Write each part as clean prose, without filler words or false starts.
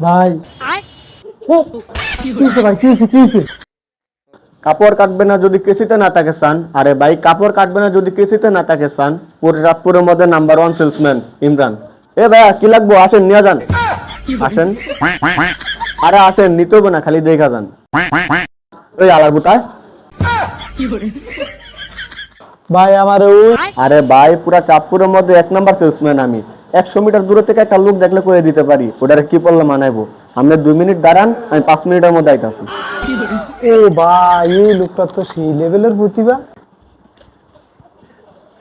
ভাই কি হয়েছে ভাই, কি হয়েছে? কাপড় কাটবে না যদি কেসিতে না থাকে সান। আরে ভাই কাপড় কাটবে না যদি কেসিতে না থাকে সান। পুরো রাতপুরের মধ্যে নাম্বার ওয়ান সেলসম্যান ইমরান। এ ভাইয়া কি লাগবো, আসেন নিয়ে যান। আসেন, আরে আসেন, নিতে হবে না, খালি দেখা যান। ওই আলার বুতায়। ভাই আমার ওই আরে ভাই পুরা চাঁদপুরের মধ্যে এক নাম্বার সেলসম্যান আমি। 100 মিটার দূরে থেকে একটা লোক দেখলে করে দিতে পারি, ওটারে কি বললে মানাইবো। আপনি 2 মিনিট দাঁড়ান, আমি 5 মিনিটের মধ্যে আইতাছি। ও ভাই, এই লোকটা তো সেই লেভেলের প্রতিভা।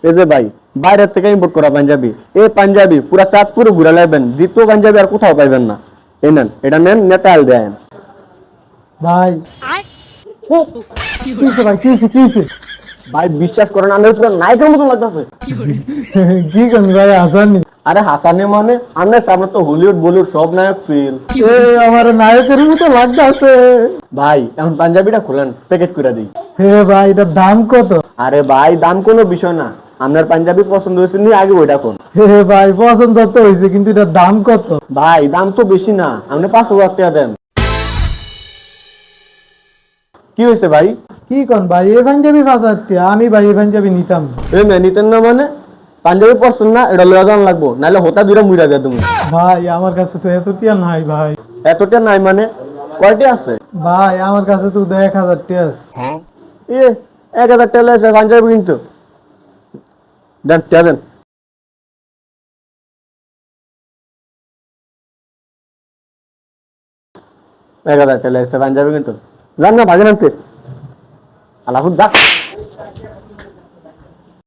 এই যে ভাই, বাইরের থেকে ইম্পোর্ট করা পাঞ্জাবি। এই পাঞ্জাবি পুরা চাঁদপুরে ঘুরে লাগবেন, দ্বিতীয় পাঞ্জাবি আর কোথাও পাইবেন না। এই নেন, এটা নেন, নেটাল দেন। ভাই কি হয়েছে ভাই, কি হয়েছে? ভাই বিশ্বাস করেন, আমি পুরো নায়কের মতো লাগতেছে। কি করেন ভাই, আসানি? আরে হাসানে মানে আমরা সামনে তো হলিউড বলিউড সব নায়ক ফিল। আমার নায়কের মতো লাগতেছে। ভাই এখন পাঞ্জাবিটা খুলেন, প্যাকেট করে দিই। হে ভাই, এটার দাম কত? আরে ভাই দাম কোনো বিষয় না, আপনার পাঞ্জাবি পছন্দ হয়েছে নি আগে ওইটা কোন। হে ভাই, পছন্দ তো হয়েছে, কিন্তু এটার দাম কত? ভাই দাম তো বেশি না, আপনি 5,000 টাকা দেন। কি হয়েছে ভাই? কি কন ভাই, এই পাঞ্জাবি 5,000 টাকা? আমি ভাই এই পাঞ্জাবি নিতাম না। এ মে নিতেন না মানে? পাঞ্জাবি পছন্দ না, এটা লয়ে যান লাগবো, নাহলে হোতা দুইটা মুইরা দেয় তুমি। ভাই আমার কাছে তো এত টিয়া নাই ভাই। এতটা নাই মানে? কয়টি আছে? ভাই আমার কাছে তো 1,000 টাকা আছে। এ 1,000 টাকা লেগেছে পাঞ্জাবি কিন্তু। দেন টাকা দেন। 1,000 টাকা লেগেছে পাঞ্জাবি কিন্তু। যান না ভাগে নামতে। আল্লাহ যা।